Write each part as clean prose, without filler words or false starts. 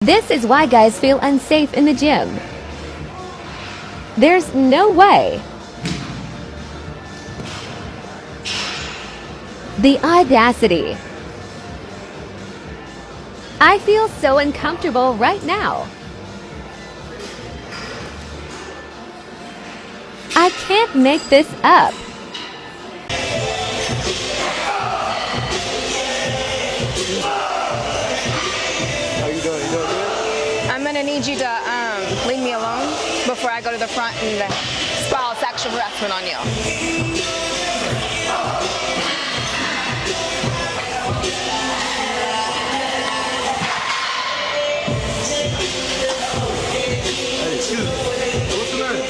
This is why guys feel unsafe in the gym. There's no way. The audacity. I feel so uncomfortable right now. I can't make this up. How you doing? You doing good? I'm gonna need you to leave me alone before I go to the front and file sexual harassment on you. Hey, excuse me. What's your name?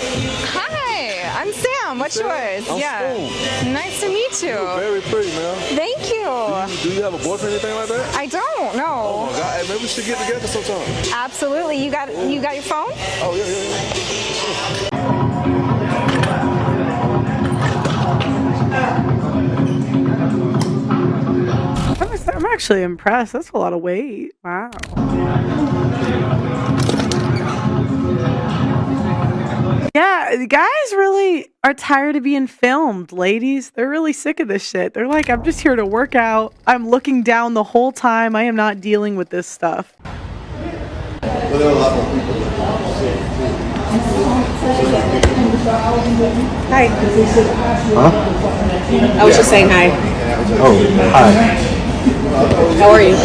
Hi, I'm Sam. What's Sam? yours? I'm Yeah. Spoon. Nice to meet you. Very pretty, man. Thank you. Do you have a boyfriend or anything like that? I don't Oh know. my God, hey, maybe we should get together sometime. Absolutely. You got your phone? Oh yeah, yeah, yeah. I'm actually impressed. That's a lot of weight. Wow. Yeah, the guys really are tired of being filmed, ladies. They're really sick of this shit. They're like, I'm just here to work out. I'm looking down the whole time. I am not dealing with this stuff. Hi. Huh? I was just saying hi. Oh, hi. How are you?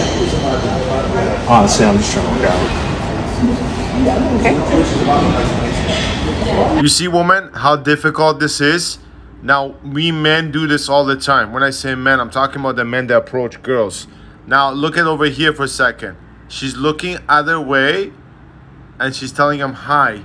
Honestly, I'm just trying to work out. Okay. You see, woman, how difficult this is? Now, we men do this all the time. When I say men, I'm talking about the men that approach girls. Now, look at over here for a second. She's looking other way, and she's telling him hi.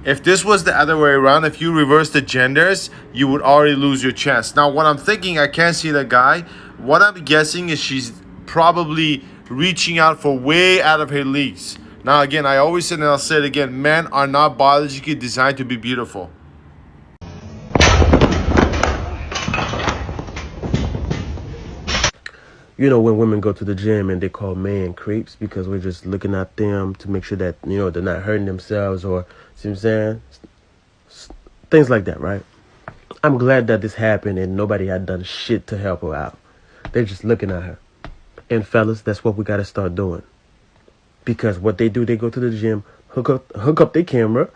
If this was the other way around, if you reverse the genders, you would already lose your chance. Now, what I'm thinking, I can't see the guy. What I'm guessing is she's probably reaching out for way out of her leagues. Now, again, I always say, and I'll say it again, men are not biologically designed to be beautiful. You know, when women go to the gym and they call men creeps because we're just looking at them to make sure that, you know, they're not hurting themselves or, see what I'm saying? Things like that, right? I'm glad that this happened and nobody had done shit to help her out. They're just looking at her. And fellas, that's what we got to start doing. Because what they do, they go to the gym, hook up their camera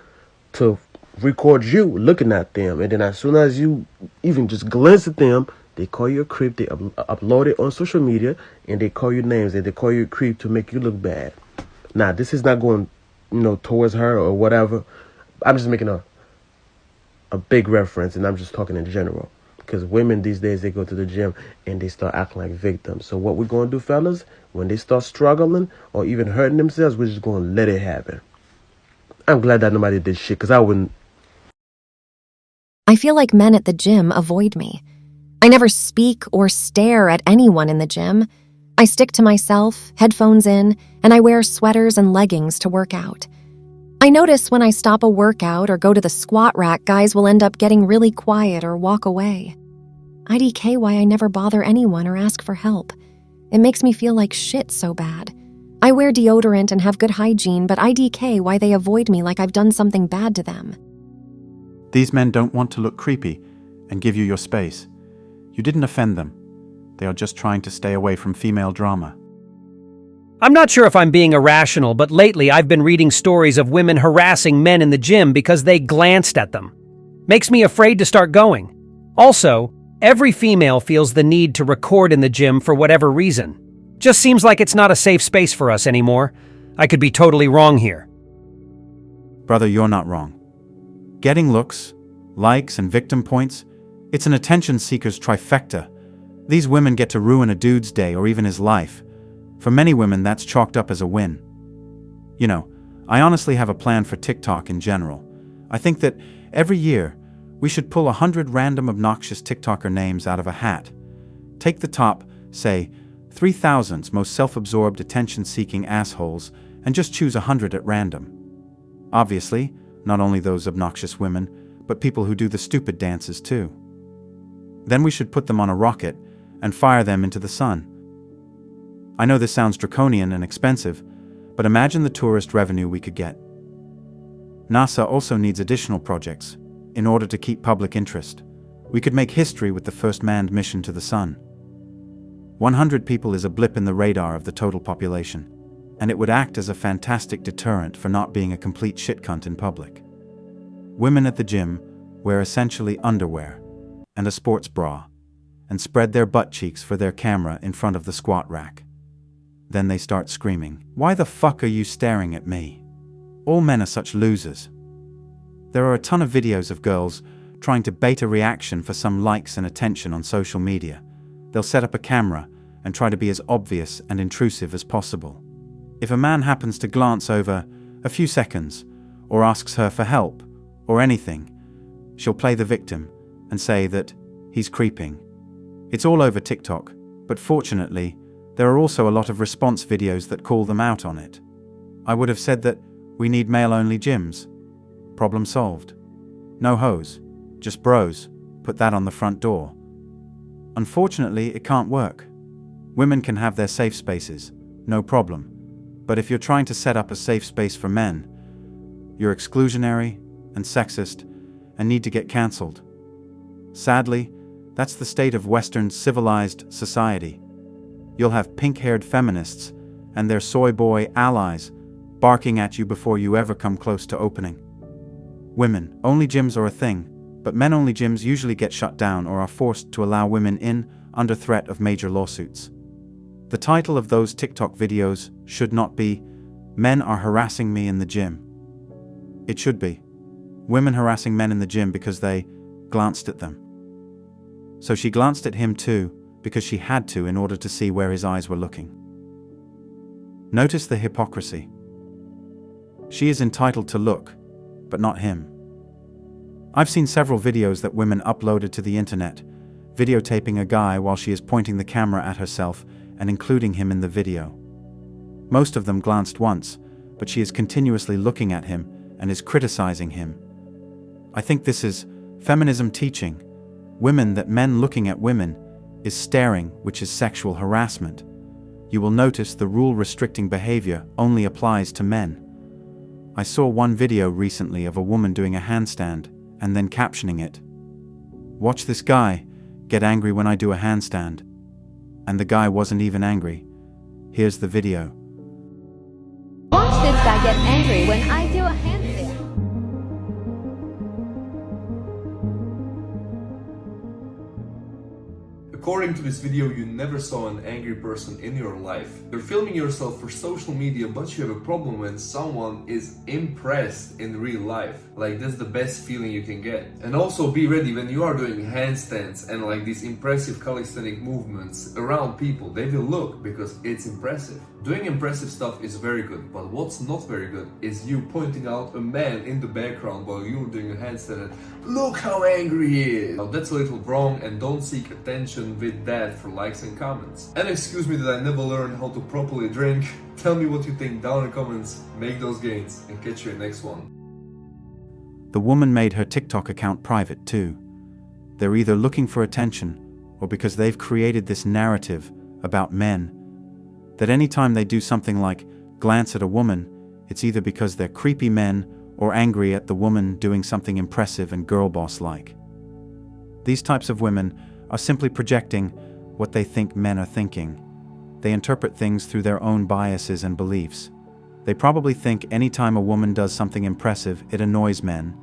to record you looking at them. And then as soon as you even just glance at them, they call you a creep. They upload it on social media, and they call you names, and they call you a creep to make you look bad. Now, this is not going, you know, towards her or whatever. I'm just making a big reference, and I'm just talking in general. Because women these days, they go to the gym, and they start acting like victims. So what we're going to do, fellas, when they start struggling or even hurting themselves, we're just going to let it happen. I'm glad that nobody did shit, because I wouldn't. I feel like men at the gym avoid me. I never speak or stare at anyone in the gym. I stick to myself, headphones in, and I wear sweaters and leggings to work out. I notice when I stop a workout or go to the squat rack, guys will end up getting really quiet or walk away. IDK why I never bother anyone or ask for help. It makes me feel like shit so bad. I wear deodorant and have good hygiene, but IDK why they avoid me like I've done something bad to them. These men don't want to look creepy and give you your space. You didn't offend them. They are just trying to stay away from female drama. I'm not sure if I'm being irrational, but lately I've been reading stories of women harassing men in the gym because they glanced at them. Makes me afraid to start going. Also, every female feels the need to record in the gym for whatever reason. Just seems like it's not a safe space for us anymore. I could be totally wrong here. Brother, you're not wrong. Getting looks, likes, and victim points, it's an attention seeker's trifecta. These women get to ruin a dude's day or even his life. For many women, that's chalked up as a win. You know, I honestly have a plan for TikTok in general. I think that every year, we should pull 100 random obnoxious TikToker names out of a hat. Take the top, say, 3,000's most self-absorbed attention-seeking assholes, and just choose 100 at random. Obviously, not only those obnoxious women, but people who do the stupid dances too. Then we should put them on a rocket and fire them into the sun. I know this sounds draconian and expensive, But imagine the tourist revenue we could get. NASA also needs additional projects in order to keep public interest. We could make history with the first manned mission to the sun. 100 people is a blip in the radar of the total population, and it would act as a fantastic deterrent for not being a complete shitcunt in public. Women at the gym wear essentially underwear and a sports bra, and spread their butt cheeks for their camera in front of the squat rack. Then they start screaming, "Why the fuck are you staring at me? All men are such losers." There are a ton of videos of girls trying to bait a reaction for some likes and attention on social media. They'll set up a camera and try to be as obvious and intrusive as possible. If a man happens to glance over a few seconds, or asks her for help, or anything, she'll play the victim and say that he's creeping. It's all over TikTok, but fortunately, there are also a lot of response videos that call them out on it. I would have said that we need male-only gyms. Problem solved. No hoes, just bros, put that on the front door. Unfortunately, it can't work. Women can have their safe spaces, no problem. But if you're trying to set up a safe space for men, you're exclusionary and sexist and need to get cancelled. Sadly, that's the state of Western civilized society. You'll have pink-haired feminists and their soy boy allies barking at you before you ever come close to opening. Women-only gyms are a thing, but men-only gyms usually get shut down or are forced to allow women in under threat of major lawsuits. The title of those TikTok videos should not be, "Men are harassing me in the gym." It should be, "Women harassing men in the gym because they glanced at them." So she glanced at him too, because she had to in order to see where his eyes were looking. Notice the hypocrisy. She is entitled to look, but not him. I've seen several videos that women uploaded to the internet, videotaping a guy while she is pointing the camera at herself and including him in the video. Most of them glanced once, but she is continuously looking at him and is criticizing him. I think this is feminism teaching women that men looking at women is staring, which is sexual harassment. You will notice the rule restricting behavior only applies to men. I saw one video recently of a woman doing a handstand and then captioning it, "Watch this guy get angry when I do a handstand." And the guy wasn't even angry. Here's the video. Watch this guy get angry when I do a handstand. According to this video, you never saw an angry person in your life. You're filming yourself for social media, but you have a problem when someone is impressed in real life. Like, that's the best feeling you can get. And also be ready when you are doing handstands and like these impressive calisthenic movements around people. They will look because it's impressive. Doing impressive stuff is very good, but what's not very good is you pointing out a man in the background while you're doing a handstand and look how angry he is. Now that's a little wrong, and don't seek attention with that for likes and comments. And excuse me that I never learned how to properly drink. Tell me what you think down in the comments, make those gains, and catch you in the next one. The woman made her TikTok account private too. They're either looking for attention or because they've created this narrative about men that anytime they do something like glance at a woman, it's either because they're creepy men or angry at the woman doing something impressive and girl boss-like. These types of women are simply projecting what they think men are thinking. They interpret things through their own biases and beliefs. They probably think anytime a woman does something impressive, it annoys men,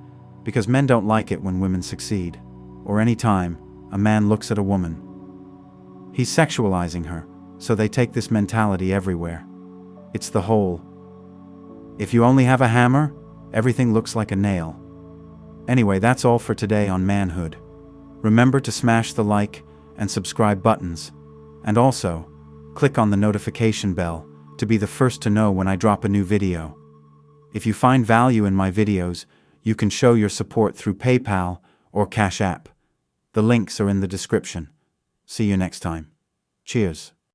because men don't like it when women succeed. Or anytime a man looks at a woman, he's sexualizing her, so they take this mentality everywhere. It's the whole, if you only have a hammer, everything looks like a nail. Anyway, that's all for today on Manhood. Remember to smash the like and subscribe buttons, and also, click on the notification bell to be the first to know when I drop a new video. If you find value in my videos, you can show your support through PayPal or Cash App. The links are in the description. See you next time. Cheers.